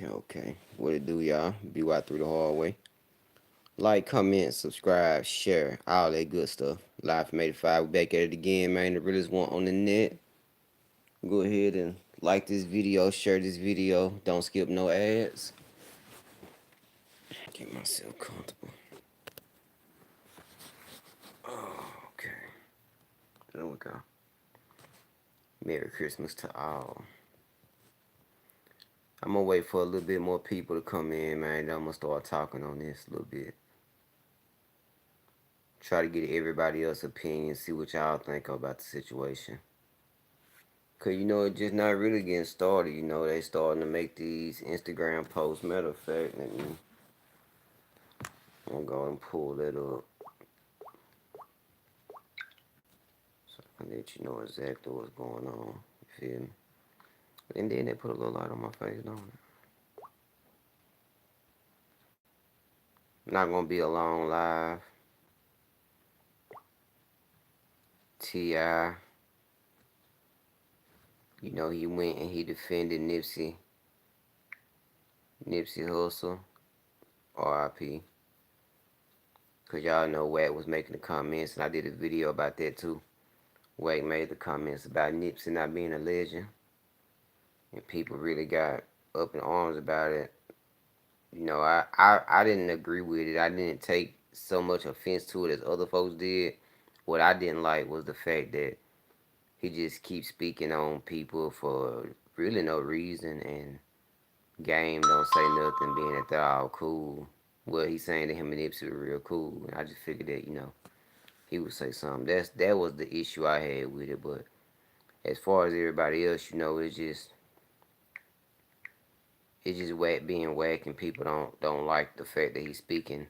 Okay. What it do, y'all? BY through the hallway. Like, comment, subscribe, share, all that good stuff. Live from 85. We back at it again, man. The realest one on the net. Go ahead and like this video, share this video. Don't skip no ads. Get myself comfortable. Oh, okay. There we go. Merry Christmas to all. I'm gonna wait for a little bit more people to come in, man. Then I'm gonna start talking on this a little bit. Try to get everybody else's opinion, see what y'all think about the situation. Cause it's just not really getting started. They starting to make these Instagram posts. Matter of fact, I'm gonna go and pull that up so I can let you know exactly what's going on. You feel me? And then they put a little light on my face, don't it? Not gonna be a long live. T.I. He went and he defended Nipsey Hussle, R.I.P. Cause y'all know Wack was making the comments, and I did a video about that too. Wack made the comments about Nipsey not being a legend, and people really got up in arms about it. I didn't agree with it. I didn't take so much offense to it as other folks did. What I didn't like was the fact that he just keeps speaking on people for really no reason, and Game don't say nothing, being that they're all cool. Well, he's saying that him and Nipsey were real cool, and I just figured that he would say something. That was the issue I had with it. But as far as everybody else, it's just Wack being Wack, and people don't like the fact that he's speaking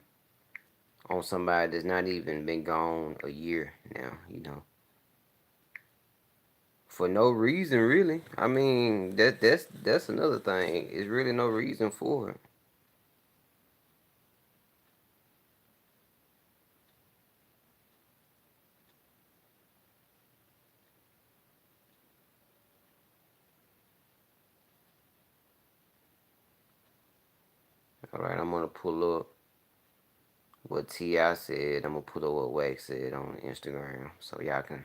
on somebody that's not even been gone a year now. For no reason, really. I mean, that's another thing. It's really no reason for it. All right, I'm gonna pull up what T.I. said. I'm gonna pull up what Wack said on Instagram, so y'all can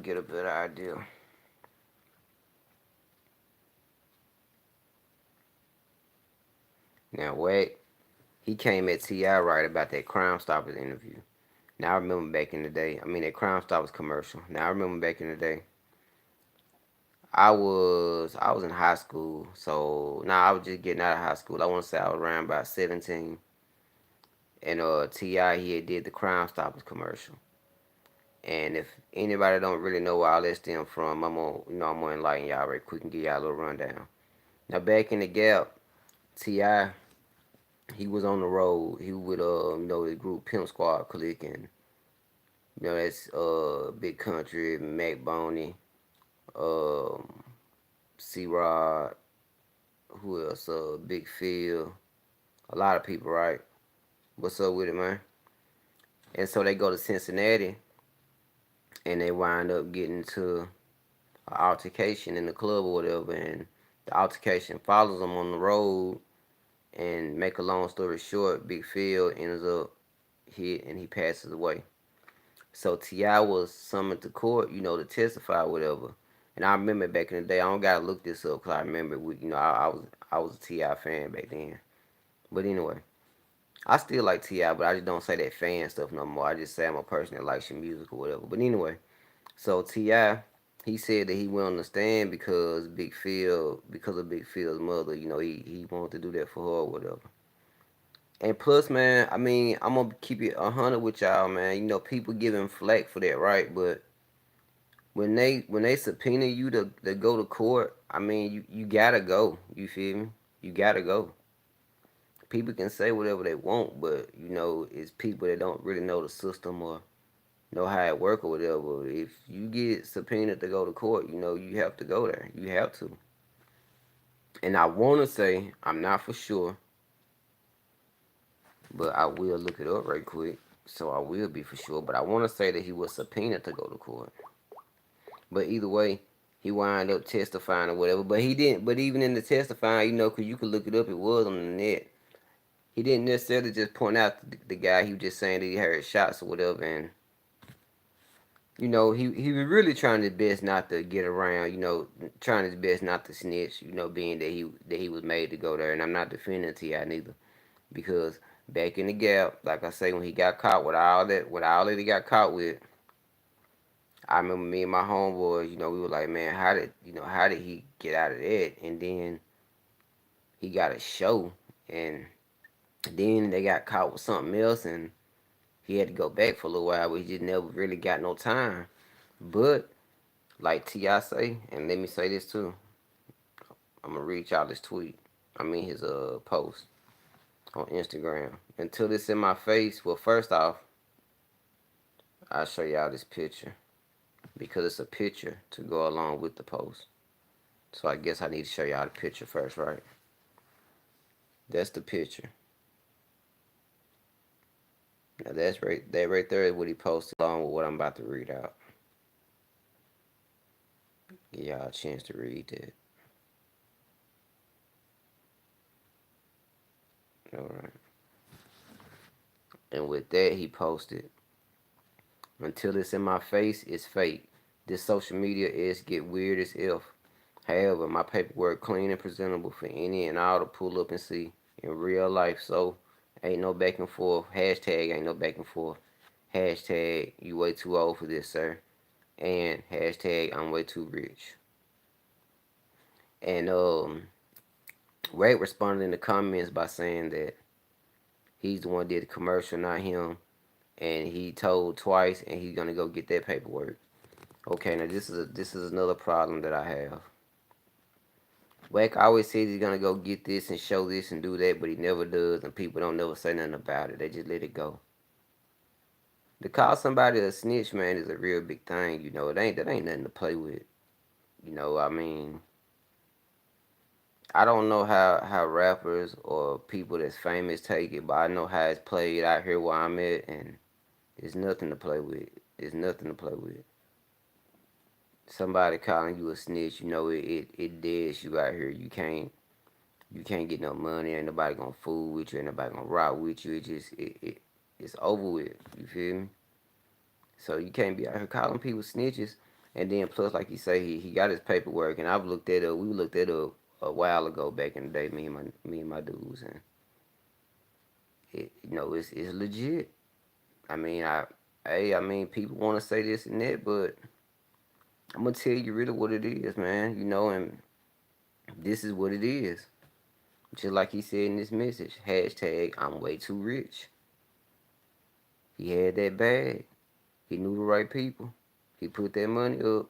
get a better idea. Now, Wack, he came at T.I. right about that Crime Stoppers interview. Now, I remember back in the day, that Crime Stoppers commercial. Now, I remember back in the day, I was in high school, so now I was just getting out of high school. I want to say I was around about 17, and Ti he had did the Crime Stoppers commercial. And if anybody don't really know where all that stem from, I'm gonna enlighten y'all right quick and give y'all a little rundown. Now back in the Gap, Ti he was on the road. He would the group Pimp Squad Click, and that's Big Country, Mac Boney, um C Rod, who else? Big Phil, a lot of people, right? What's up with it, man? And so they go to Cincinnati, and they wind up getting to an altercation in the club or whatever, and the altercation follows them on the road. And make a long story short, Big Phil ends up hit and he passes away. So Ti was summoned to court, to testify, or whatever. And I remember back in the day, I don't gotta look this up because I remember I was a Ti fan back then. But anyway, I still like Ti, but I just don't say that fan stuff no more. I just say I'm a person that likes your music or whatever. But anyway, so Ti, he said that he went on the stand because of Big Phil's mother. He wanted to do that for her or whatever. And plus, man, I'm gonna keep it 100 with y'all, man. People giving flack for that, right? But when they subpoena you to go to court, you gotta go. You feel me? You gotta go. People can say whatever they want, but it's people that don't really know the system or know how it work or whatever. If you get subpoenaed to go to court, you have to go there. You have to. And I wanna say, I'm not for sure, but I will look it up right quick. So I will be for sure. But I wanna say that he was subpoenaed to go to court. But either way, he wound up testifying or whatever. But he didn't. But even in the testifying, cause you could look it up, it was on the net. He didn't necessarily just point out the guy. He was just saying that he heard shots or whatever, and he was really trying his best not to get around. Trying his best not to snitch. Being that he was made to go there, and I'm not defending Ti neither, because back in the gap, like I say, when he got caught with all that he got caught with, I remember me and my homeboys, we were like, man, how did he get out of that? And then he got a show, and then they got caught with something else, and he had to go back for a little while, but he just never really got no time. But like Ti say, and let me say this too, I'm gonna read y'all this tweet. I mean his post on Instagram. Until it's in my face. Well, first off, I'll show y'all this picture because it's a picture to go along with the post. So I guess I need to show y'all the picture first, right? That's the picture. Now that right there is what he posted along with what I'm about to read out. Give y'all a chance to read that. Alright. And with that he posted, until it's in my face, it's fake. This social media is get weird as if. However, my paperwork clean and presentable for any and all to pull up and see in real life. So ain't no back and forth. Hashtag ain't no back and forth. Hashtag you way too old for this, sir. And hashtag I'm way too rich. And Ray responded in the comments by saying that he's the one who did the commercial, not him. And he told twice, and he's gonna go get that paperwork. Okay, now this is another problem that I have. Wack always says he's gonna go get this and show this and do that, but he never does, and people don't never say nothing about it. They just let it go. To call somebody a snitch, man, is a real big thing. That ain't nothing to play with. I mean, I don't know how rappers or people that's famous take it, but I know how it's played out here where I'm at, and it's nothing to play with. It's nothing to play with. Somebody calling you a snitch, it deads you out here. You can't get no money. Ain't nobody gonna fool with you. Ain't nobody gonna rock with you. It's over with. You feel me? So you can't be out here calling people snitches. And then plus, like you say, he got his paperwork, and I've looked that up. We looked that up a while ago, back in the day. Me and my dudes, and it's legit. I mean, people want to say this and that, but I'm gonna tell you really what it is, man. And this is what it is. Just like he said in this message, hashtag I'm way too rich. He had that bag. He knew the right people. He put that money up,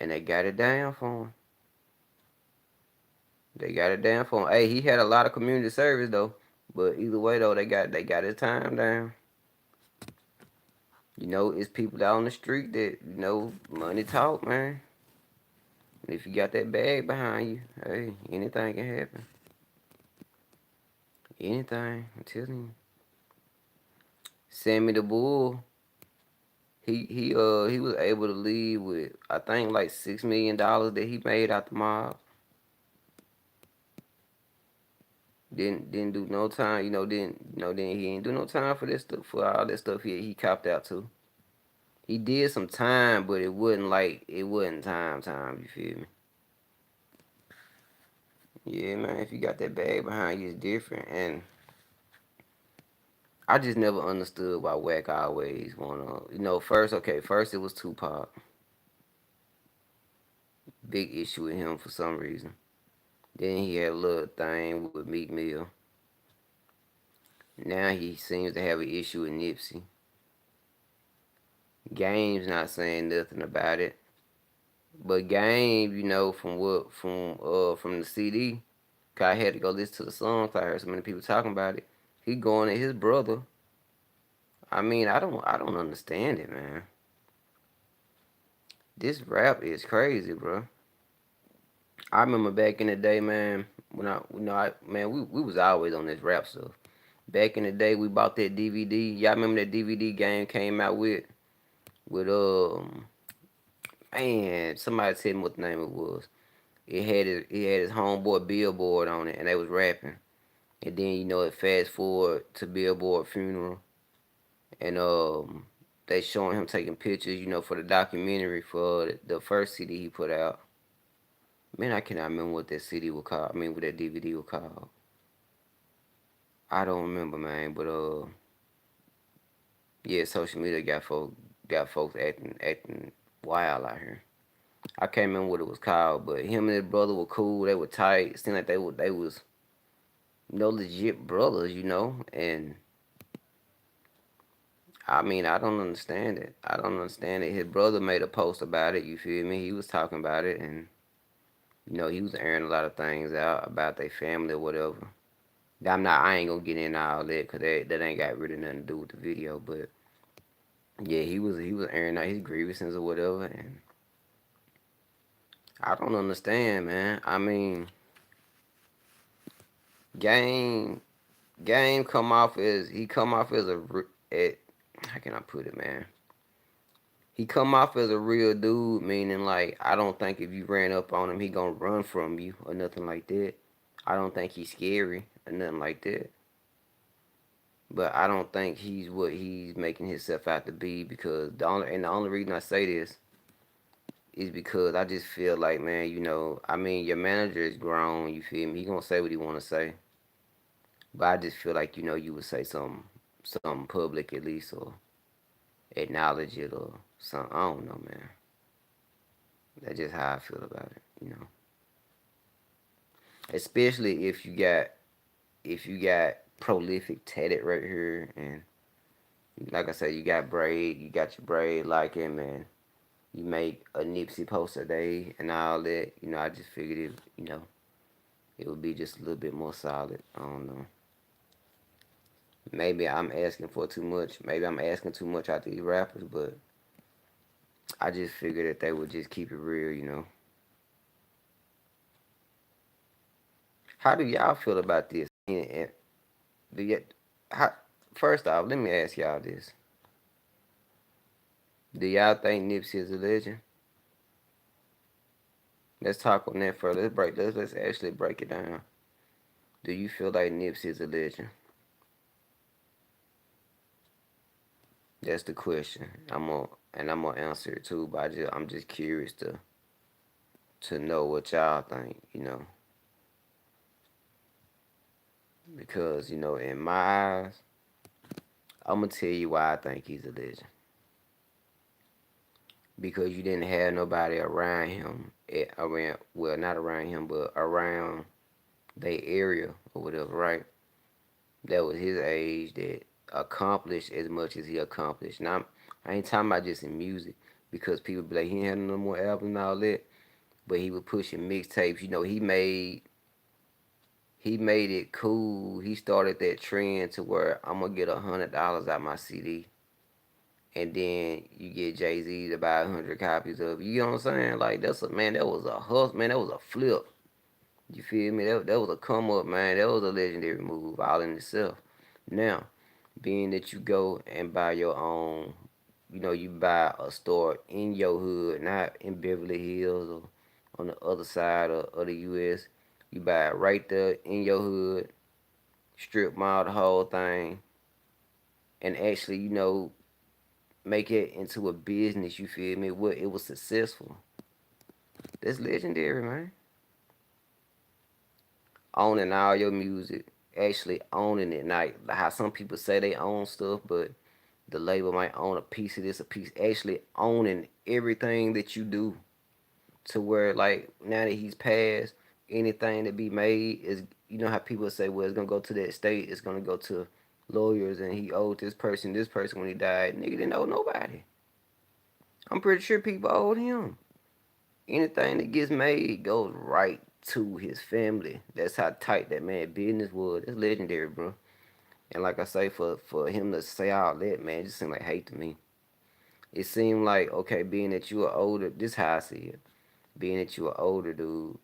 and they got it down for him. They got it down for him. Hey, he had a lot of community service though. But either way though, they got his time down. It's people out on the street that money talk, man. And if you got that bag behind you, hey, anything can happen. Anything, I'm telling you. Sammy the Bull, he was able to leave with I think like $6 million that he made out the mob. Didn't do no time, then he ain't do no time for this stuff, for all that stuff he copped out to. He did some time, but it wasn't time, you feel me? Yeah, man, if you got that bag behind you, it's different. And I just never understood why Wack always wanna, first it was Tupac. Big issue with him for some reason. Then he had a little thing with Meek Mill. Now he seems to have an issue with Nipsey. Game's not saying nothing about it. But Game, from the CD, 'cause I had to go listen to the song 'cause I heard so many people talking about it. He going at his brother. I mean, I don't understand it, man. This rap is crazy, bro. I remember back in the day, man, when we was always on this rap stuff. Back in the day, we bought that DVD. Y'all remember that DVD Game came out with Man, somebody tell me what the name it was. It had his homeboy billboard on it, and they was rapping. And then it fast forward to billboard funeral, and they showing him taking pictures, for the documentary for the first CD he put out. Man, I cannot remember what that CD was called. I mean, what that DVD was called. I don't remember, man. But yeah, social media got folks acting wild out here. I can't remember what it was called, but him and his brother were cool. They were tight. It seemed like they was no legit brothers. And I mean, I don't understand it. I don't understand it. His brother made a post about it. You feel me? He was talking about it, and he was airing a lot of things out about their family or whatever. I ain't gonna get into all that because that ain't got really nothing to do with the video. But yeah, he was airing out his grievances or whatever, and I don't understand, man. I mean, game game come off as how can I put it, man? He come off as a real dude, meaning like I don't think if you ran up on him, he gonna run from you or nothing like that. I don't think he's scary or nothing like that. But I don't think he's what he's making himself out to be because the only reason I say this is because I just feel like, man, I mean your manager is grown, you feel me? He gonna say what he wanna say. But I just feel like, you would say something public at least or acknowledge it or something. I don't know, man. That's just how I feel about it. Especially if you got prolific tatted right here and like I said, you got your braid like him and you make a Nipsey post a day and all that, I just figured it would be just a little bit more solid. I don't know. Maybe I'm asking for too much. Maybe I'm asking too much out these rappers, but I just figured that they would just keep it real. How do y'all feel about this? And do you, how, first off, let me ask y'all this: do y'all think Nipsey is a legend? Let's talk on that further. Let's actually break it down. Do you feel like Nipsey is a legend? That's the question. I'm gonna answer it too, but I'm just curious to know what y'all think. Because in my eyes, I'm gonna tell you why I think he's a legend. Because you didn't have nobody around him, around well, not around him, but around their area or whatever, right? That was his age that accomplished as much as he accomplished. Now, I ain't talking about just in music because people be like, he ain't had no more albums and all that, but he was pushing mixtapes. He made it cool. He started that trend to where I'm gonna get $100 out my CD, and then you get Jay Z to buy 100 copies of it. You know what I'm saying? Like that was a hustle, man. That was a flip. You feel me? That was a come up, man. That was a legendary move all in itself. Now, being that you go and buy your own, you buy a store in your hood, not in Beverly Hills or on the other side of the U.S. You buy it right there in your hood, strip mall the whole thing, and actually, make it into a business. You feel me? What it was successful. That's legendary, man. Owning all your music, actually owning it. Like how some people say they own stuff, but the label might own a piece of this, a piece. Actually owning everything that you do, to where like now that he's passed, anything that be made is how people say, well, it's gonna go to that state, it's gonna go to lawyers, and he owed this person when he died. Nigga didn't owe nobody. I'm pretty sure people owed him. Anything that gets made goes right to his family. That's how tight that man business was. It's legendary, bro. And like I say, for him to say all that, man, it just seemed like hate to me. It seemed like, okay, being that you are older, this how I see it. Being that you are older dude,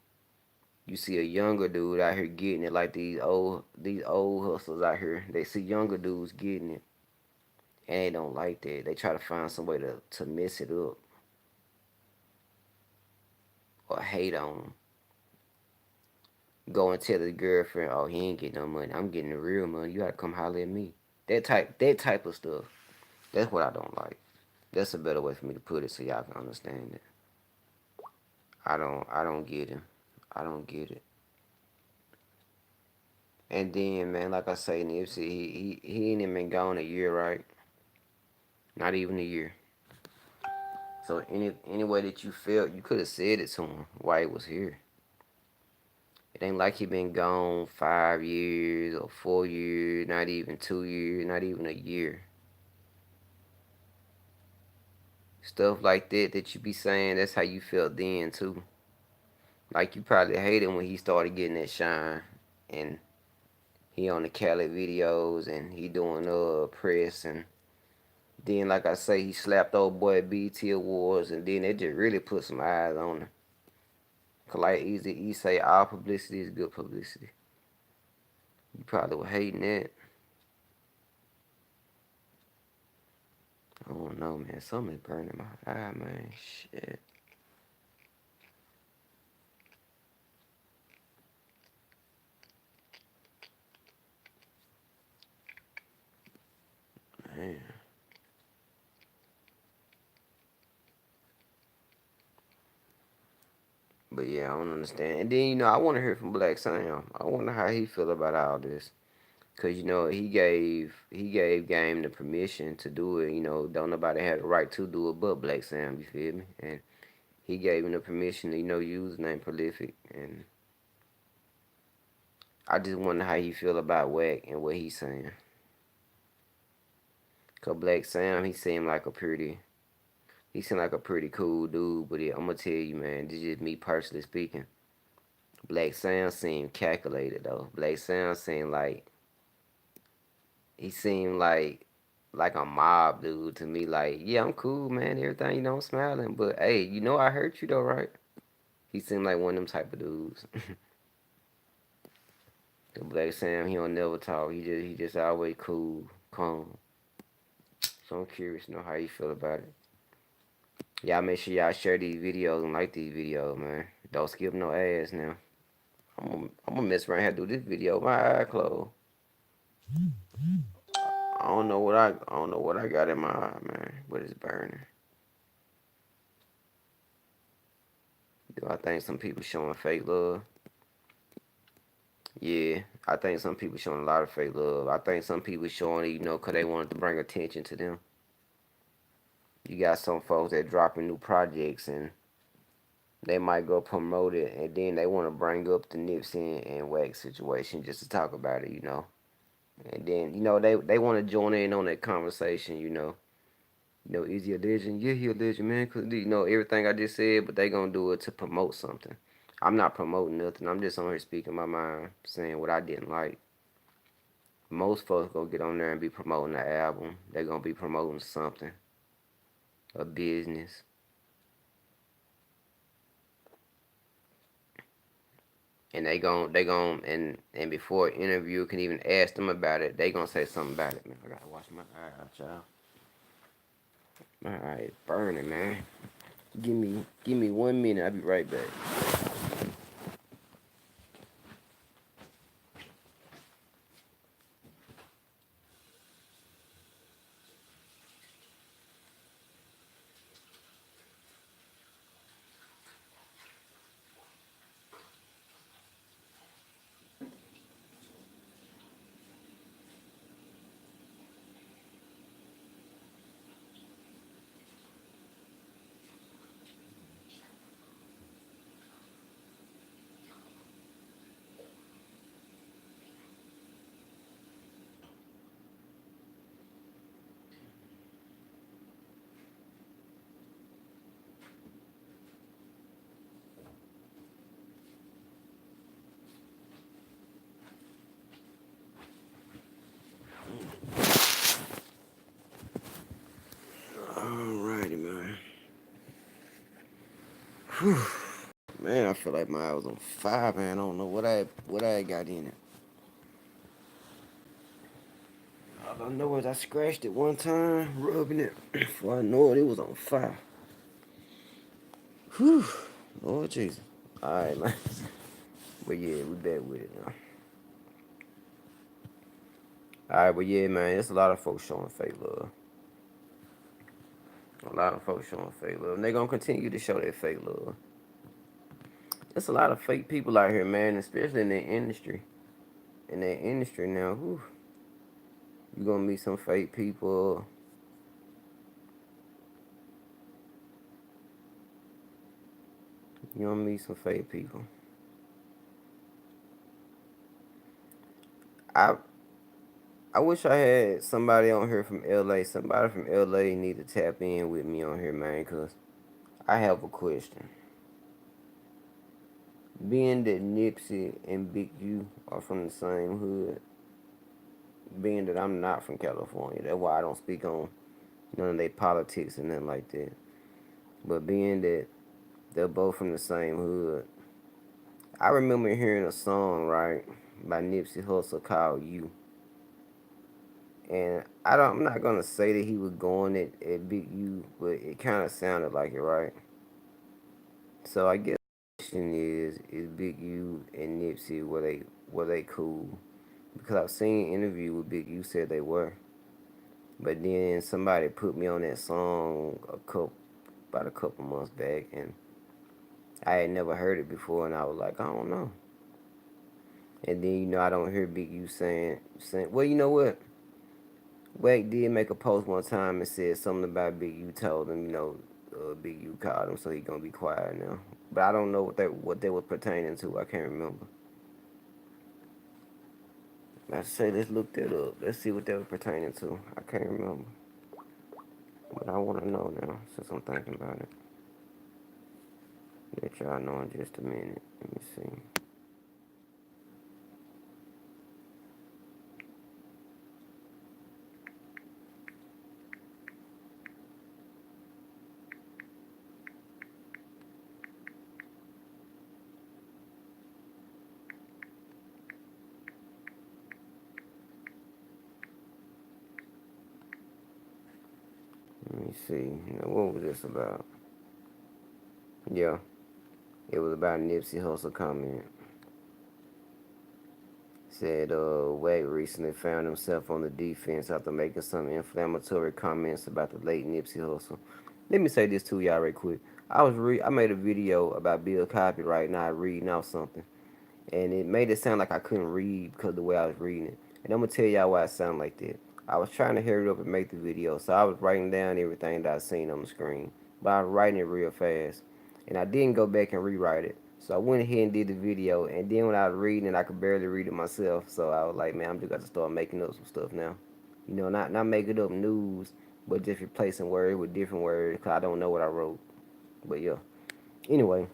you see a younger dude out here getting it, like these old hustlers out here. They see younger dudes getting it, and they don't like that. They try to find some way to mess it up. hate on him. Go and tell his girlfriend, "Oh, he ain't getting no money. I'm getting the real money. You gotta come holler at me." That type of stuff. That's what I don't like. That's a better way for me to put it, so y'all can understand it. I don't get him. I don't get it. And then, man, like I say, Nipsey, he ain't even been gone a year, right? Not even a year. So any way that you felt, you could have said it to him while he was here. It ain't like he been gone 5 years or 4 years, not even 2 years, not even a year. Stuff like that you be saying, that's how you felt then too. Like you probably hated when he started getting that shine, and he on the Cali videos and he doing press, and then like I say, he slapped old boy at BT Awards, and then it just really put some eyes on him. Cause like Easy E say, all publicity is good publicity. You probably were hating that. I don't know, man. Something is burning my eye, man. Shit, man. But yeah, I don't understand. And then I want to hear from Black Sam. I wonder how he feel about all this. Cause he gave Game the permission to do it. Don't nobody have the right to do it but Black Sam. You feel me? And he gave him the permission to use the name Prolific. And I just wonder how he feel about Wack and what he's saying. Cause Black Sam, he seemed like a pretty cool dude. But I'm gonna tell you, man, this is just me personally speaking. Black Sam seemed calculated though. Black Sam seemed like he seemed like a mob dude to me. Like, yeah, I'm cool, man. Everything, I'm smiling. But hey, I hurt you though, right? He seemed like one of them type of dudes. The Black Sam, he don't never talk. He just always cool, calm. So I'm curious to know how you feel about it. Y'all make sure y'all share these videos and like these videos, man. Don't skip no ads now. I'm gonna mess around here do this video with my eye closed. I don't know what I got in my eye, man, but it's burning. Do I think some people showing fake love? Yeah, I think some people showing a lot of fake love. I think some people showing it, 'cause they wanted to bring attention to them. You got some folks that dropping new projects and they might go promote it, and then they want to bring up the Nipsey and Wax situation just to talk about it. And then they want to join in on that conversation. Is he a legend? Yeah, he a legend, man. Cause everything I just said, but they gonna do it to promote something. I'm not promoting nothing. I'm just on here speaking my mind, saying what I didn't like. Most folks gonna get on there and be promoting the album. They gonna be promoting something, a business, and they gon' and before an interview can even ask them about it, they gonna say something about it. Man, I gotta wash my eye out, y'all. My eye is burning, man. Give me 1 minute. I'll be right back. Alrighty, man. Whew. Man, I feel like my eye was on fire, man. I don't know what I got in it. All I know is I scratched it one time, rubbing it. Before I know it, it was on fire. Whew. Lord Jesus. Alright, man. But yeah, we back with it now. Alright, but yeah, man, it's a lot of folks showing fake love. A lot of folks showing fake love. And they gonna continue to show their fake love. There's a lot of fake people out here, man, especially in the industry. In that industry now, whew, you gonna meet some fake people. You gonna meet some fake people. I I wish I had somebody on here from LA. Somebody from LA need to tap in with me on here, man, cause I have a question. Being that Nipsey and Big U are from the same hood, being that I'm not from California, that's why I don't speak on none of their politics and nothing like that. But being that they're both from the same hood, I remember hearing a song, right, by Nipsey Hussle called You. And I'm not gonna say that he was going at Big U, but it kind of sounded like it, right? So I guess the question is Big U and Nipsey were they cool? Because I've seen an interview with Big U said they were, but then somebody put me on that song about a couple months back, and I had never heard it before, and I was like, I don't know. And then I don't hear Big U saying well, you know what? Wack did make a post one time and said something about Big U told him, Big U called him, so he gonna be quiet now. But I don't know what they were pertaining to. I can't remember. I say let's look that up. Let's see what they were pertaining to. I can't remember, but I want to know now since I'm thinking about it. Let y'all know in just a minute. Let me see. Let me see. What was this about? Yeah, it was about Nipsey Hussle comment. Said Wack recently found himself on the defense after making some inflammatory comments about the late Nipsey Hussle. Let me say this to y'all right quick. I made a video about Bill Cosby right now reading out something, and it made it sound like I couldn't read because of the way I was reading it. And I'm gonna tell y'all why it sounded like that. I was trying to hurry up and make the video, so I was writing down everything that I seen on the screen, but I was writing it real fast, and I didn't go back and rewrite it. So I went ahead and did the video, and then when I was reading it, I could barely read it myself. So I was like, man, I'm just got to start making up some stuff now. Not making up news, but just replacing words with different words because I don't know what I wrote. But yeah. Anyway,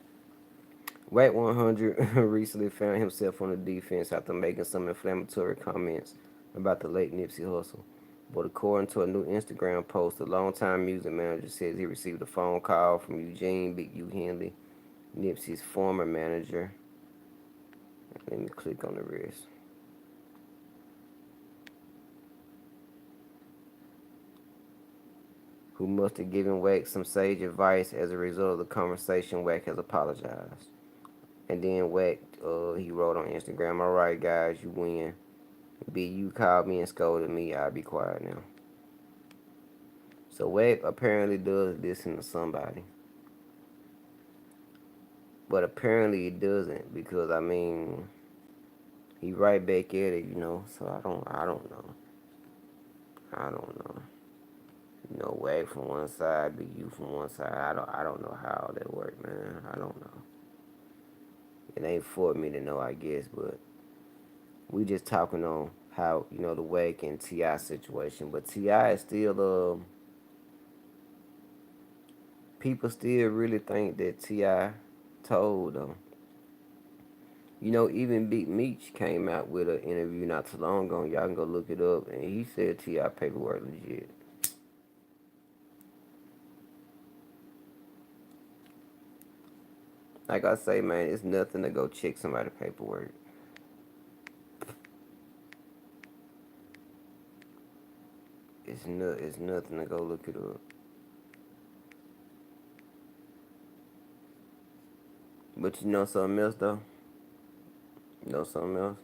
Wack100 recently found himself on the defense after making some inflammatory comments about the late Nipsey Hussle. But according to a new Instagram post, the longtime music manager says he received a phone call from Eugene Big U Henley, Nipsey's former manager. Let me click on the rest. Who must have given Wack some sage advice. As a result of the conversation, Wack has apologized. And then Wack, he wrote on Instagram, all right, guys, you win. Big U called me and scolded me. I'll be quiet now. So Wack apparently does listen to somebody. But apparently it doesn't because, I mean, he right back at it. So I don't know. I don't know. Wack from one side, Big U from one side. I don't know how that worked, man. I don't know. It ain't for me to know, I guess, but we just talking on how, the Wack and T.I. situation. But T.I. is still, people still really think that T.I. told them. Even Big Meech came out with an interview not too long ago. Y'all can go look it up, and he said T.I. paperwork legit. Like I say, man, it's nothing to go check somebody's paperwork. It's nothing to go look it up. But you know something else though? You know something else?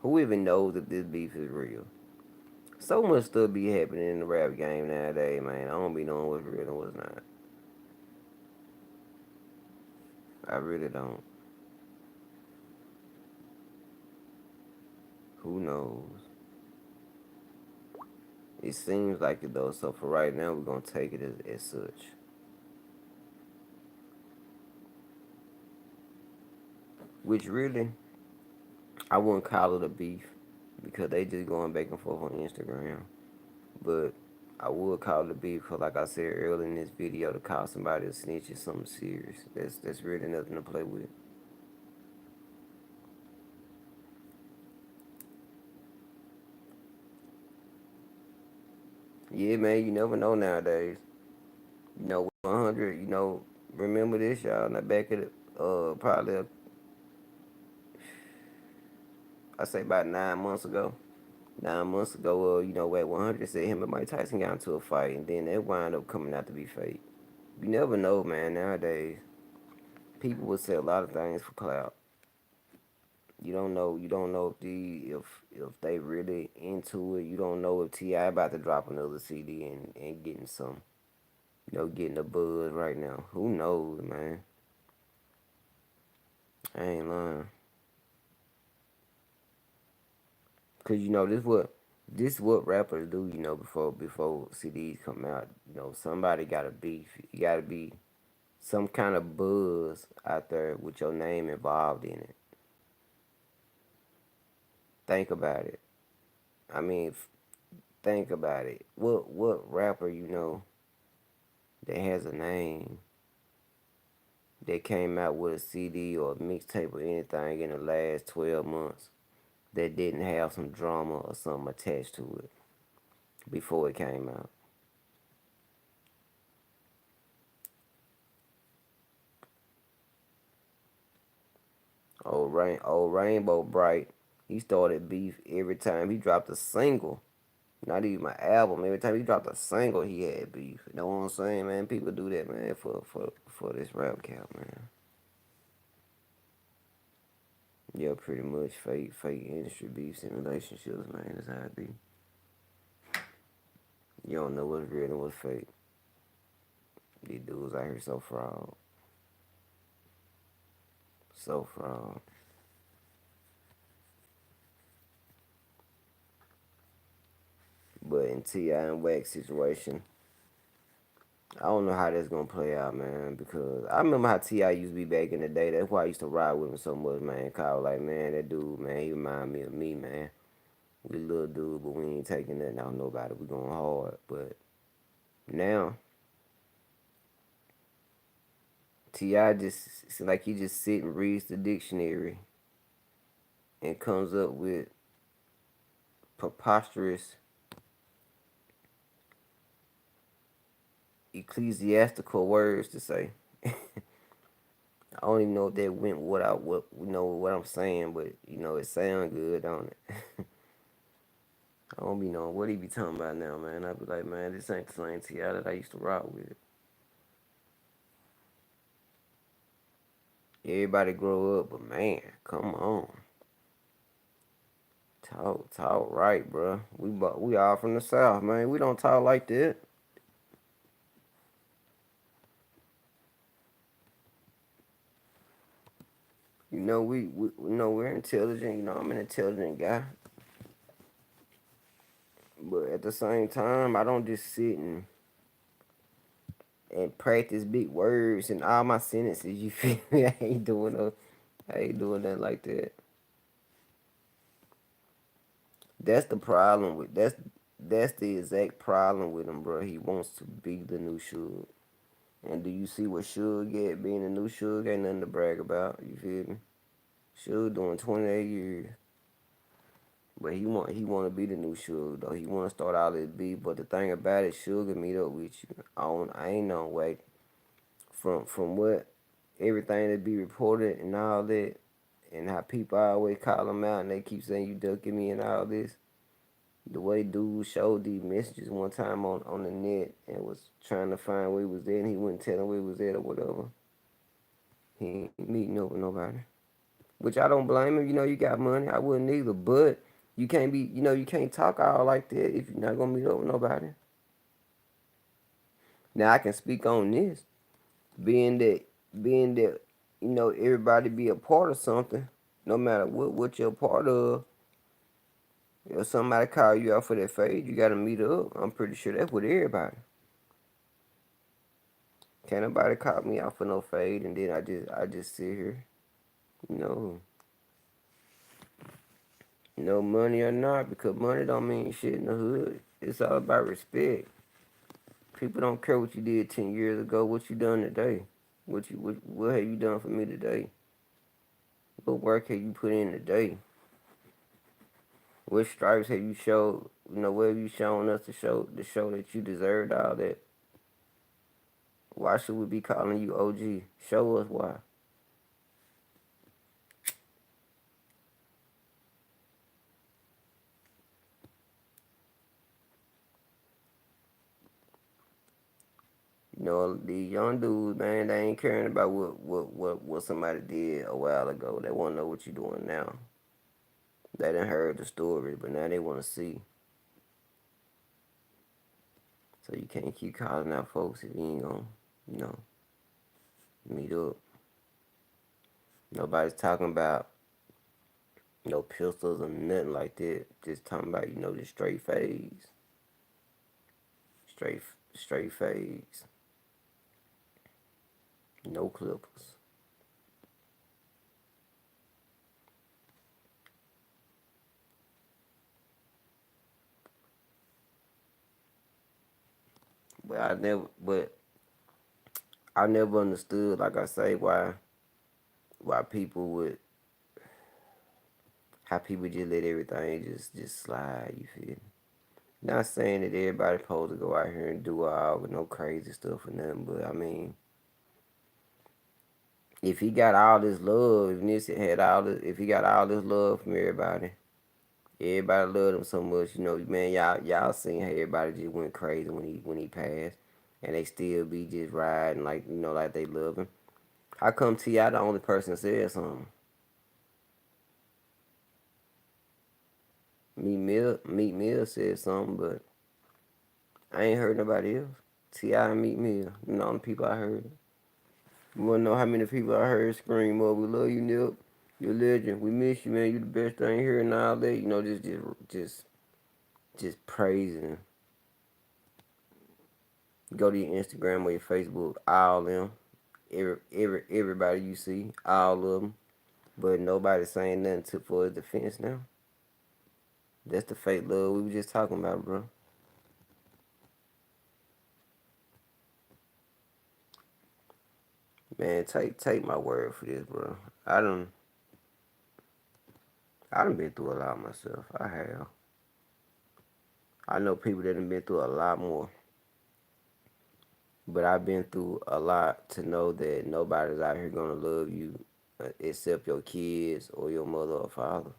Who even knows if this beef is real? So much stuff be happening in the rap game nowadays, man. I don't be knowing what's real and what's not. I really don't. Who knows? It seems like it though, so for right now, we're gonna take it as such. Which really, I wouldn't call it a beef because they just going back and forth on Instagram. But I would call it a beef because, like I said earlier in this video, to call somebody a snitch is something serious. That's really nothing to play with. Yeah, man, you never know nowadays. You know, 100. You know, remember this, y'all? In the back of the, probably I say about 9 months ago. 9 months ago, you know, Wack 100 said him and Mike Tyson got into a fight, and then that wound up coming out to be fake. You never know, man. Nowadays, people will say a lot of things for clout. You don't know. You don't know if they really into it. You don't know if Ti about to drop another CD and getting some, getting a buzz right now. Who knows, man? I ain't lying. Cause this what rappers do. Before CDs come out. Somebody got a beef. You gotta be some kind of buzz out there with your name involved in it. Think about it. I mean, think about it. What rapper that has a name that came out with a CD or a mixtape or anything in the last 12 months that didn't have some drama or something attached to it before it came out? Old Rainbow Bright, he started beef every time he dropped a single. Not even my album. Every time he dropped a single, he had beef. You know what I'm saying, man? People do that, man, for this rap cap, man. Yeah, pretty much fake industry beefs and relationships, man. That's how it be. You don't know what's real and what's fake. These dudes out here so fraud, so fraud. But in Ti and Wax situation, I don't know how that's gonna play out, man. Because I remember how Ti used to be back in the day. That's why I used to ride with him so much, man. Cause like, man, that dude, man, he remind me of me, man. We little dude, but we ain't taking nothing out nobody. We going hard. But now, Ti just it's like he just sit and reads the dictionary and comes up with preposterous ecclesiastical words to say. I don't even know if that went what I'm saying, but it sound good, don't it? I don't be knowing what he be talking about now, man. I be like, man, this ain't the same Ti that I used to rock with. Everybody grow up, but man, come on, talk right, bro. We all from the south, man. We don't talk like that. We're intelligent. I'm an intelligent guy, but at the same time, I don't just sit and practice big words and all my sentences. You feel me? I ain't doing nothing like that. That's the problem with that's the exact problem with him, bro. He wants to be the new Suge. And do you see what Suge get? Being the new Suge ain't nothing to brag about. You feel me? Suge doing 28 years, but he want to be the new Suge though. He want to start out as B. But the thing about it, Suge will meet up with you. I ain't no way from what everything that be reported and all that, and how people always call him out and they keep saying you ducking me and all this. The way dude showed these messages one time on the net and was trying to find where he was at and he wouldn't tell him where he was at or whatever. He ain't meeting up with nobody. Which I don't blame him. You know, you got money. I wouldn't either. But you can't be, you can't talk all like that if you're not gonna meet up with nobody. Now I can speak on this, being that, being that, everybody be a part of something, no matter what you're a part of. If somebody call you out for that fade, you gotta meet up. I'm pretty sure that's with everybody. Can't nobody call me out for no fade and then I just sit here. No. No money or not, because money don't mean shit in the hood. It's all about respect. People don't care what you did 10 years ago. What you done today? What have you done for me today? What work have you put in today? What stripes have you showed? What have you shown us to show that you deserved all that? Why should we be calling you OG? Show us why. These young dudes, man, they ain't caring about what somebody did a while ago. They want to know what you doing now. They done heard the story, but now they want to see. So you can't keep calling out folks if you ain't gonna, you know, meet up. Nobody's talking about no pistols or nothing like that. Just talking about, just straight fades. Straight straight fades. No clippers. But I never understood, like I say, why people would, how people just let everything just slide, you feel me? Not saying that everybody supposed to go out here and do all with no crazy stuff or nothing, but I mean, if he got all this love, if Nipsey had all this, if he got all this love from everybody, everybody loved him so much, man, y'all seen how everybody just went crazy when he passed, and they still be just riding like like they love him. How come T.I. the only person said something? Meat Mill said something, but I ain't heard nobody else. T.I. and Meat Mill, the only people I heard. You wanna know how many people I heard scream, "Oh, we love you, Nip. You're a legend. We miss you, man. You the best thing here," and all that. Just praising. Go to your Instagram or your Facebook, all of them, everybody you see, all of them. But nobody saying nothing for his defense now. That's the fake love we were just talking about, bro. Man, take my word for this, bro. I done I done been through a lot myself. I have. I know people that have been through a lot more. But I've been through a lot to know that nobody's out here gonna love you except your kids or your mother or father.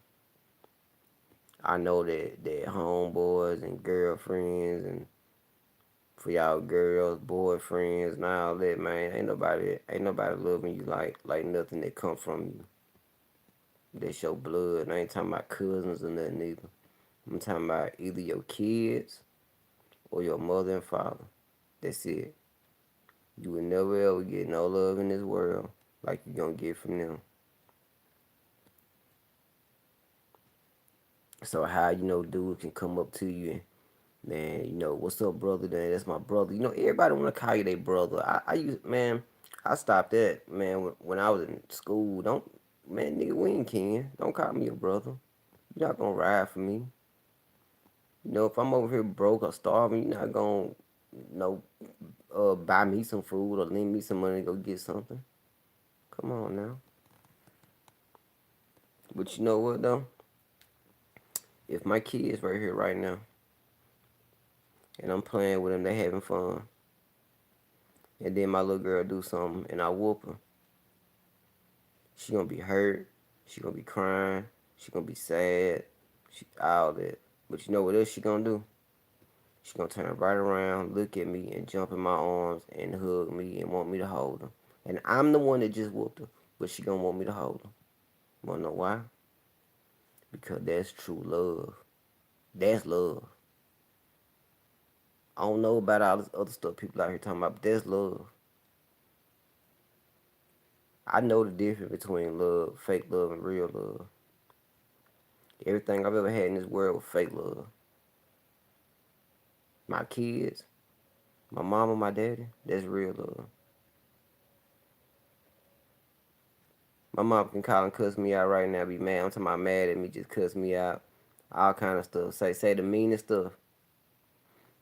I know that homeboys and girlfriends and for y'all girls, boyfriends and all that, man, ain't nobody loving you like nothing that come from you. That's your blood. I ain't talking about cousins or nothing either. I'm talking about either your kids or your mother and father. That's it. You will never ever get no love in this world like you gonna get from them. So how dude can come up to you and man, what's up, brother? That's my brother. Everybody wanna call you their brother. I used man, I stopped that man when I was in school. Don't man, nigga, we ain't kin. Don't call me your brother. You're not gonna ride for me. If I'm over here broke or starving, you're not gonna buy me some food or lend me some money to go get something. Come on now. But you know what though? If my kids right here right now and I'm playing with them, they having fun, and then my little girl do something and I whoop her, she gonna be hurt, she gonna be crying, she gonna be sad, all that. But you know what else she gonna do? She gonna turn right around, look at me, and jump in my arms and hug me and want me to hold her. And I'm the one that just whooped her, but she gonna want me to hold her. Wanna know why? Because that's true love. That's love. I don't know about all this other stuff people out here talking about, but that's love. I know the difference between love, fake love, and real love. Everything I've ever had in this world was fake love. My kids, my mama, my daddy, that's real love. My mom can call and cuss me out right now, be mad. I'm talking about mad at me, just cuss me out. All kind of stuff. Say the meanest stuff.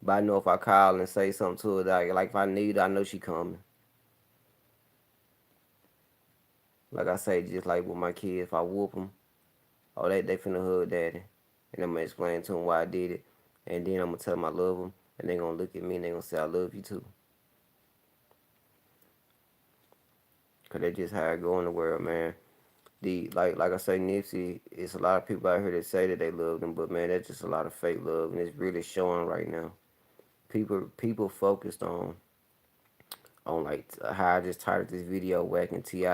But I know if I call and say something to her, like if I need her, I know she coming. Like I say, just like with my kids, if I whoop them, oh, they finna hug daddy. And I'm gonna explain to them why I did it. And then I'm gonna tell them I love them. And they gonna look at me and they gonna say I love you too. Cause that's just how I go in the world, man. Like I say, Nipsey, it's a lot of people out here that say that they love them, but man, that's just a lot of fake love, and it's really showing right now. People focused on like how I just titled this video, Wack and Ti.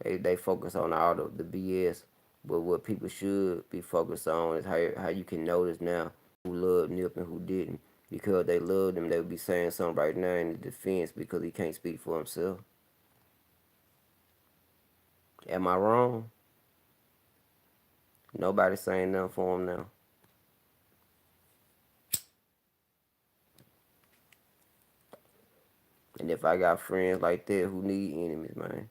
They focus on all the BS, but what people should be focused on is how you can notice now who loved Nip and who didn't. Because they loved him, they would be saying something right now in the defense because he can't speak for himself. Am I wrong? Nobody's saying nothing for him now. And if I got friends like that who need enemies, man,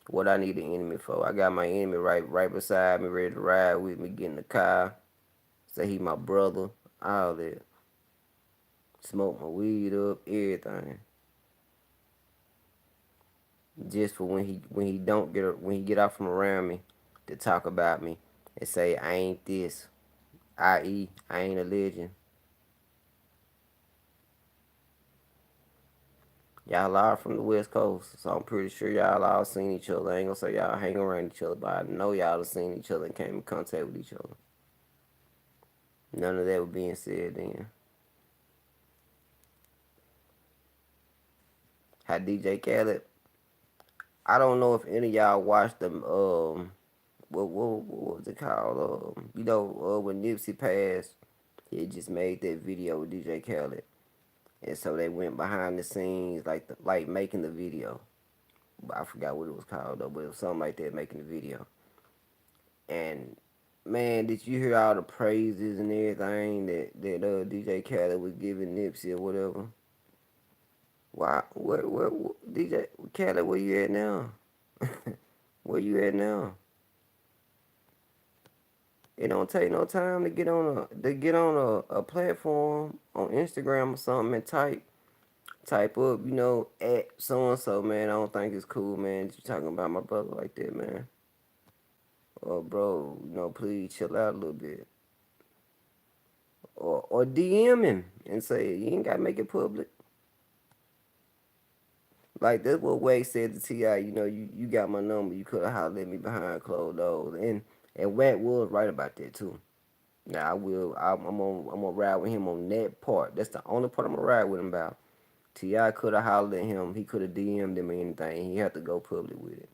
what I need an enemy for? I got my enemy right beside me, ready to ride with me, get in the car, say he my brother, all that. Smoke my weed up, everything. Just for when he get out from around me to talk about me and say I ain't this, i.e. I ain't a legend. Y'all are from the West Coast, so I'm pretty sure y'all all seen each other. I ain't gonna say y'all hang around each other, but I know y'all have seen each other and came in contact with each other. None of that was being said then. How DJ Khaled, I don't know if any of y'all watched them. What was it called? When Nipsey passed, he just made that video with DJ Khaled, and so they went behind the scenes, like making the video. I forgot what it was called though, but it was something like that, making the video. And man, did you hear all the praises and everything that DJ Khaled was giving Nipsey or whatever? Why? What DJ Khaled? Where you at now? Where you at now? It don't take no time to get on a platform on Instagram or something and type up, at so and so, man. I don't think it's cool, man. You talking about my brother like that, man. Oh, bro, please chill out a little bit. Or DM him and say you ain't gotta make it public. Like that's what Wack said to Ti. You got my number. You could have hollered at me behind closed doors, and Wack was right about that too. Now I will. I'm gonna ride with him on that part. That's the only part I'm gonna ride with him about. Ti could have hollered at him. He could have DM'd him or anything. He had to go public with it.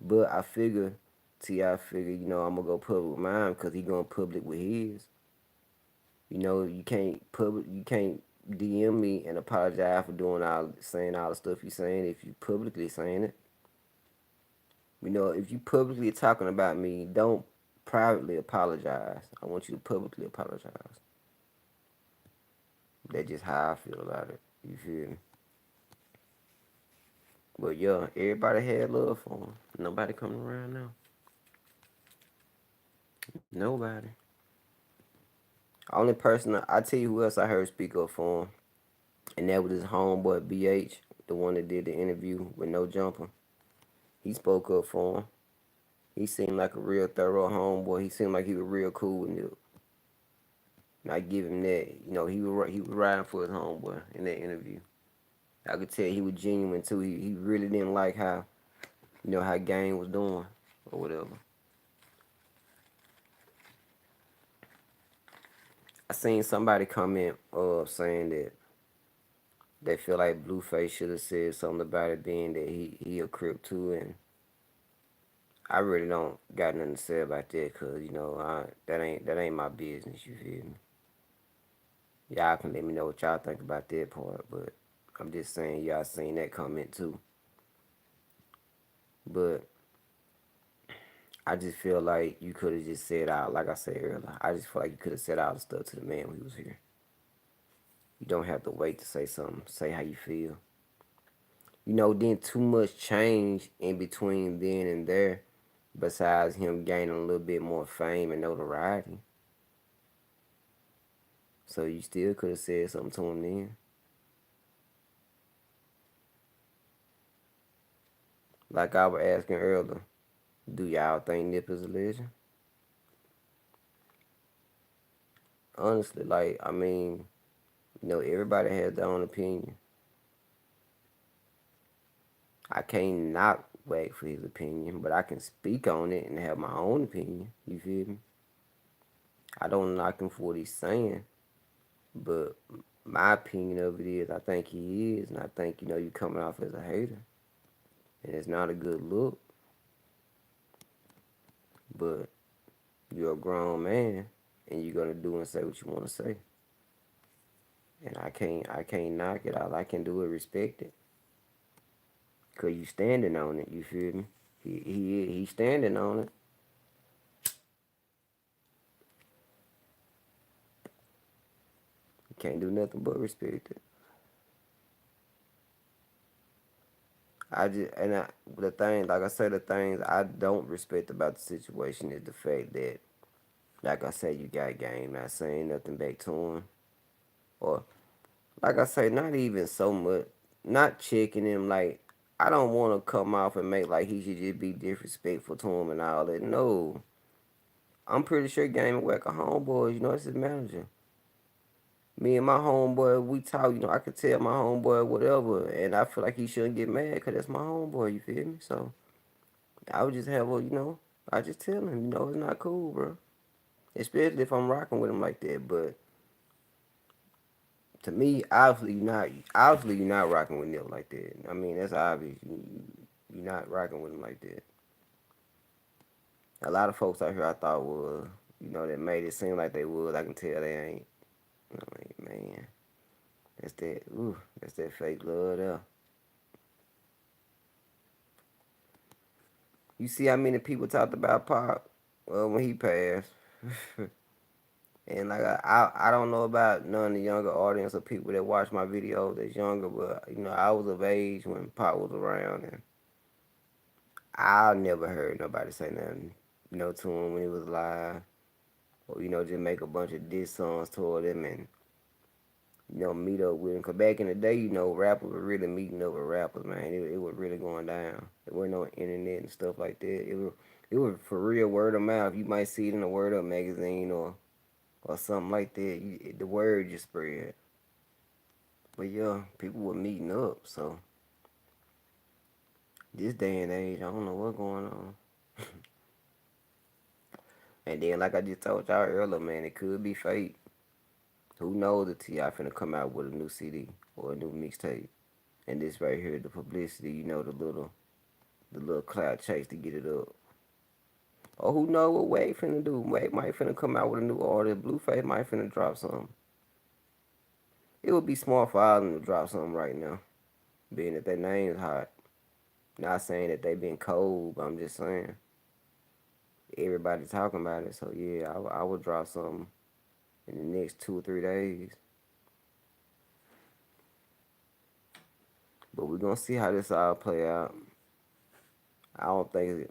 But I figure Ti figured, I'm gonna go public with mine because he going public with his. You can't DM me and apologize for saying all the stuff you're saying if you publicly saying it. If you publicly talking about me, don't privately apologize. I want you to publicly apologize. That's just how I feel about it. You feel me? But yeah, everybody had love for him. Nobody coming around now. Nobody. Only person I tell you who else I heard speak up for him, and that was his homeboy BH, the one that did the interview with No Jumper. He spoke up for him. He seemed like a real thorough homeboy. He seemed like he was real cool with Nip. And I give him that. He was riding for his homeboy in that interview. I could tell he was genuine too. He really didn't like how Game was doing or whatever. I seen somebody comment saying that they feel like Blueface should have said something about it being that he a Crip too, and I really don't got nothing to say about that, cause that ain't my business. You feel me? Y'all can let me know what y'all think about that part, but I'm just saying y'all seen that comment too. But I just feel like you could have just said out, like I said earlier. I just feel like you could have said all the stuff to the man when he was here. You don't have to wait to say something. Say how you feel. Then too much change in between then and there, besides him gaining a little bit more fame and notoriety. So you still could have said something to him then. Like I was asking earlier, do y'all think Nip is a legend? Honestly, like, I mean, everybody has their own opinion. I can't knock Wack for his opinion, but I can speak on it and have my own opinion. You feel me? I don't knock him for what he's saying, but my opinion of it is I think he is, and I think, you coming off as a hater, and it's not a good look, but you're a grown man, and you're gonna do and say what you want to say. And I can't knock it. All I can do is respect it. Cause you standing on it, you feel me? He standing on it. You can't do nothing but respect it. The thing, like I said, the things I don't respect about the situation is the fact that, like I said, you got game, not saying nothing back to him, or like I say, not even so much, not checking him. Like, I don't want to come off and make like he should just be disrespectful to him and all that. No, I'm pretty sure Game and Wack are homeboys. It's his manager. Me and my homeboy, we talk. I could tell my homeboy whatever, and I feel like he shouldn't get mad because that's my homeboy. You feel me? So I would just have I just tell him, it's not cool, bro. Especially if I'm rocking with him like that. But to me, obviously you're not. Obviously you're not rocking with Nip like that. I mean, that's obvious. You're not rocking with him like that. A lot of folks out here I thought was, that made it seem like they would. I can tell they ain't. I mean, man, that's that. Ooh, that's that fake love there. You see how many people talked about Pop when he passed. And like I don't know about none of the younger audience or people that watch my videos that's younger, but I was of age when Pop was around, and I never heard nobody say nothing, to him when he was alive, or just make a bunch of diss songs toward him and meet up with him. Cause back in the day, rappers were really meeting up with rappers, man. It was really going down. There wasn't no internet and stuff like that. It was for real word of mouth. You might see it in a Word Up magazine or something like that. The word just spread. But yeah, people were meeting up. So this day and age, I don't know what's going on. And then, like I just told y'all earlier, man, it could be fake. Who knows if T.I. finna come out with a new CD or a new mixtape? And this right here, the publicity, the little cloud chase to get it up. Or who know what Wack finna do? Wack might finna come out with a new artist. Blueface might finna drop something. It would be smart for all of them to drop something right now, being that their name's hot. Not saying that they been cold, but I'm just saying everybody talking about it. So yeah, I would drop something in the next 2 or 3 days. But we're gonna see how this all play out. I don't think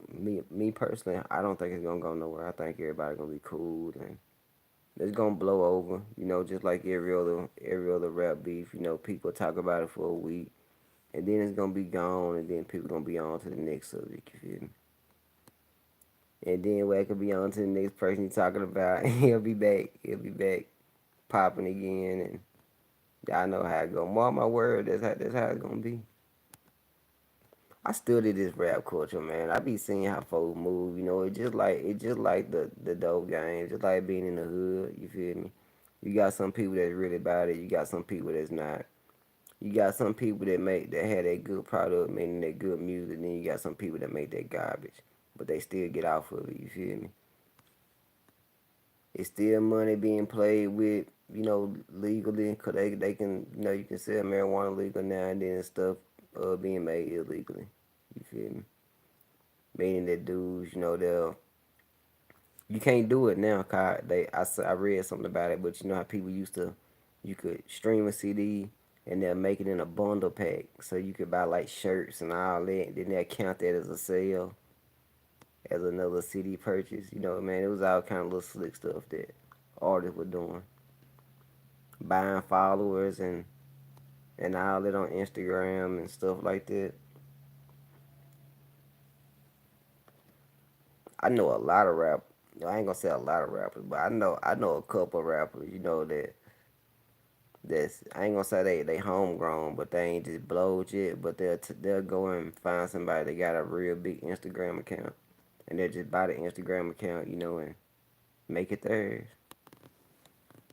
me personally, I don't think it's gonna go nowhere. I think everybody gonna be cool and it's gonna blow over. Just like every other rap beef. People talk about it for a week and then it's gonna be gone and then people gonna be on to the next subject. You feel me? And then Wack could be on to the next person you're talking about. He'll be back. He'll be back popping again, and y'all know how it go. Mark my word, that's how it's gonna be. I study this rap culture, man. I be seeing how folks move. It just like the dope game, just like being in the hood. You feel me? You got some people that's really about it. You got some people that's not. You got some people that had that good product, meaning that good music. Then you got some people that make that garbage, but they still get off of it. You feel me? It's still money being played with, legally, cause they can, you can sell marijuana legal now and then stuff being made illegally. You feel me? Meaning that dudes, they'll you can't do it now. Cause I read something about it, but you know how people used to, you could stream a CD and they'll make it in a bundle pack, so you could buy like shirts and all that. Then they'll count that as a sale, as another CD purchase. Man, it was all kind of little slick stuff that artists were doing, buying followers and all that on Instagram and stuff like that. I know a lot of rap. I ain't gonna say a lot of rappers, but I know a couple of rappers. That's I ain't gonna say they homegrown, but they ain't just blowed yet. But they'll go and find somebody that got a real big Instagram account, and they'll just buy the Instagram account, and make it theirs.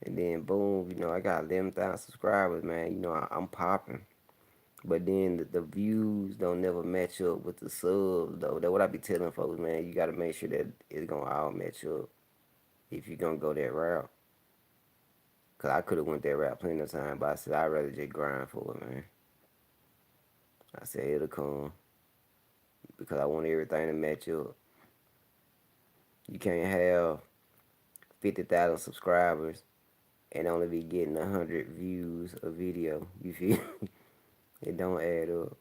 And then boom, I got 11,000 subscribers, man. I'm popping. But then the views don't never match up with the subs though. That's what I be telling folks, man. You gotta make sure that it's gonna all match up if you're gonna go that route. Cause I could have went that route plenty of time, but I said I'd rather just grind for it, man. I said it'll come because I want everything to match up. You can't have 50,000 subscribers and only be getting 100 views a video. You feel? It don't add up.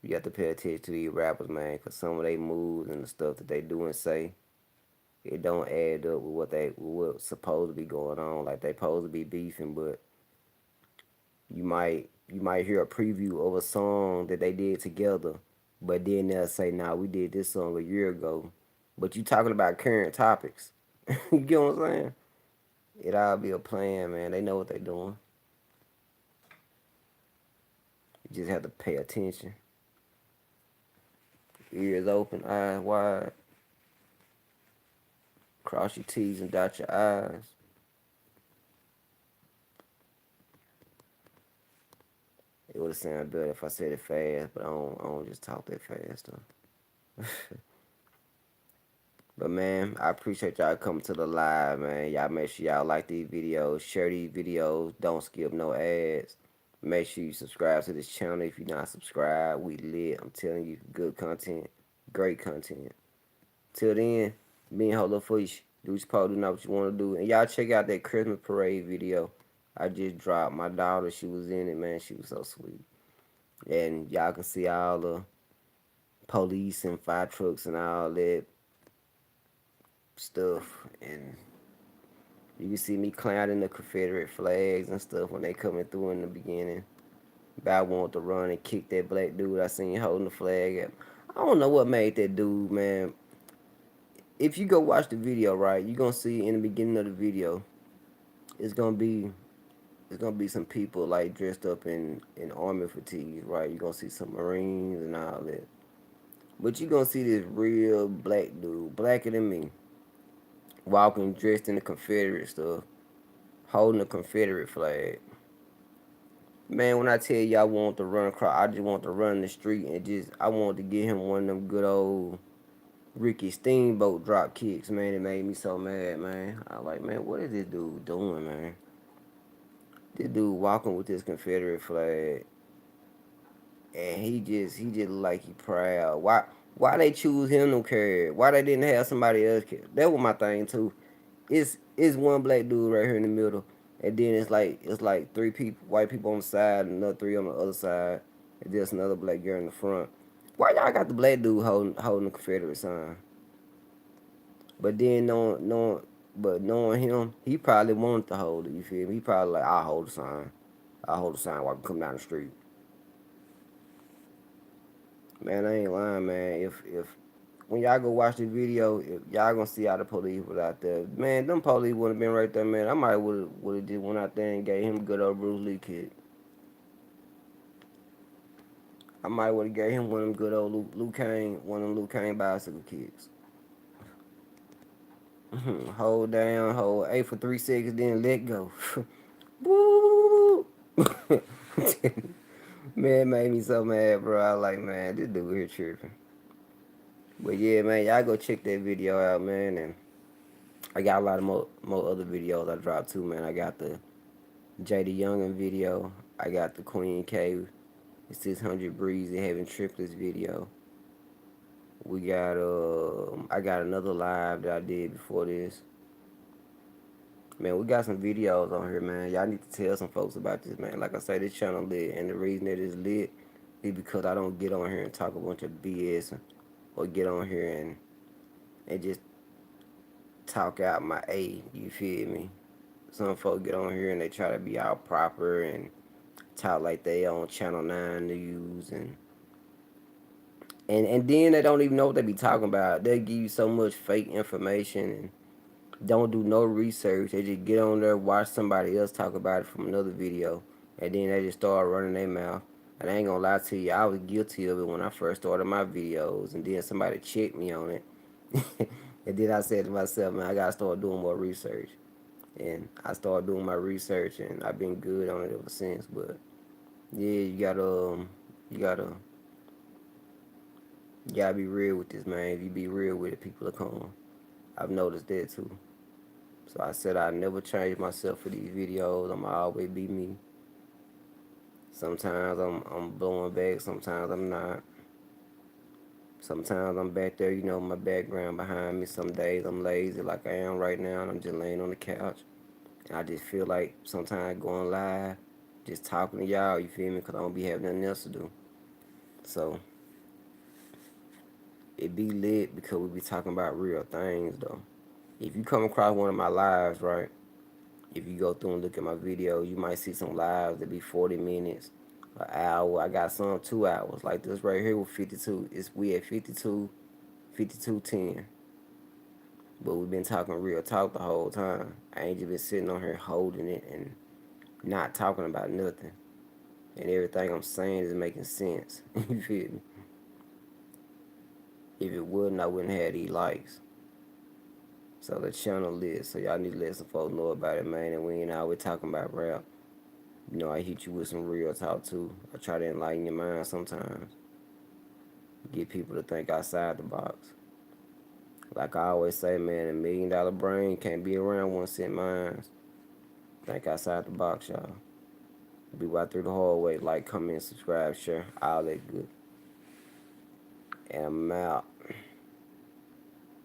You got to pay attention to these rappers, man, cause some of they moves and the stuff that they do and say, it don't add up with what's supposed to be going on. Like they supposed to be beefing, but you might hear a preview of a song that they did together, but then they'll say, "Nah, we did this song a year ago," but you talking about current topics. You get what I'm saying? It all be a plan, man. They know what they doing. You just have to pay attention. Ears open, eyes wide. Cross your T's and dot your I's. It would have sounded better if I said it fast, but I don't just talk that fast though. But man, I appreciate y'all coming to the live, man. Y'all make sure y'all like these videos, share these videos, don't skip no ads. Make sure you subscribe to this channel if you're not subscribed. We lit. I'm telling you, good content, great content. Till then, being hold up for you. Do what you supposed to, know what you want to do. And y'all check out that Christmas parade video I just dropped. My daughter, she was in it, man. She was so sweet. And y'all can see all the police and fire trucks and all that stuff. And you can see me clowning the Confederate flags and stuff when they coming through in the beginning. But I want to run and kick that black dude I seen holding the flag. I don't know what made that dude, man. If you go watch the video, right, you're gonna see in the beginning of the video, it's gonna be some people like dressed up in army fatigues, right? You're gonna see some Marines and all that. But you're gonna see this real black dude, blacker than me, walking dressed in the Confederate stuff, holding a Confederate flag. Man, when I tell you I want to run across, I just want to run the street and I want to get him one of them good old Ricky Steamboat drop kicks, man. It made me so mad, man. I like, man, what is this dude doing, man? This dude walking with this Confederate flag, and he just look like he proud. Why they choose him to carry it? Why they didn't have somebody else carry it? That was my thing too. It's one black dude right here in the middle, and then it's like three people, white people on the side, and another three on the other side, and just another black girl in the front. Why y'all got the black dude holding the Confederate sign? But then knowing him, he probably wanted to hold it. You feel me? He probably like, I'll hold the sign. I'll hold the sign while I come down the street. Man, I ain't lying, man. If when y'all go watch the video, if y'all gonna see how the police was out there, man, them police would have been right there, man. I might would have just went out there and gave him a good old Bruce Lee kick. I might would have gave him one of them good old Luke Kane, one of them Luke Kane bicycle kicks. Hold down, hold A for 3 seconds, then let go. Woo! Man, it made me so mad, bro. I was like, man, this dude here tripping. But yeah, man, y'all go check that video out, man. And I got a lot of more other videos I dropped too, man. I got the JD Youngin video. I got the Queen K, the 600 Breezy having triplets video. We got I got another live that I did before this. Man, we got some videos on here, man. Y'all need to tell some folks about this, man. Like I say, this channel lit, and the reason it is lit is because I don't get on here and talk a bunch of BS or get on here and just talk out my A. You feel me? Some folks get on here and they try to be all proper and talk like they on Channel 9 News and then they don't even know what they be talking about. They give you so much fake information and don't do no research. They just get on there, watch somebody else talk about it from another video, and then they just start running their mouth. And I ain't gonna lie to you, I was guilty of it when I first started my videos, and then somebody checked me on it. And then I said to myself, man, I gotta start doing more research. And I started doing my research, and I've been good on it ever since. But yeah, you gotta, you gotta be real with this, man. If you be real with it, people will come. I've noticed that too. So I said I never change myself for these videos. I'ma always be me. Sometimes I'm blowing back, sometimes I'm not. Sometimes I'm back there, my background behind me. Some days I'm lazy like I am right now and I'm just laying on the couch. And I just feel like sometimes going live, just talking to y'all, you feel me? Because I don't be having nothing else to do. So it be lit because we be talking about real things though. If you come across one of my lives, right? If you go through and look at my video, you might see some lives that be 40 minutes, an hour. I got some 2 hours. Like this right here with 52. We at 52, 52:10. But we've been talking real talk the whole time. I ain't just been sitting on here holding it and not talking about nothing. And everything I'm saying is making sense. You feel me? If it wouldn't, I wouldn't have these likes. So the channel lit. So y'all need to let some folks know about it, man. And we ain't always talking about rap. I hit you with some real talk too. I try to enlighten your mind sometimes. Get people to think outside the box. Like I always say, man, $1 million brain can't be around 1 cent minds. Think outside the box, y'all. Be right through the hallway. Like, comment, subscribe, share. All that good. And I'm out.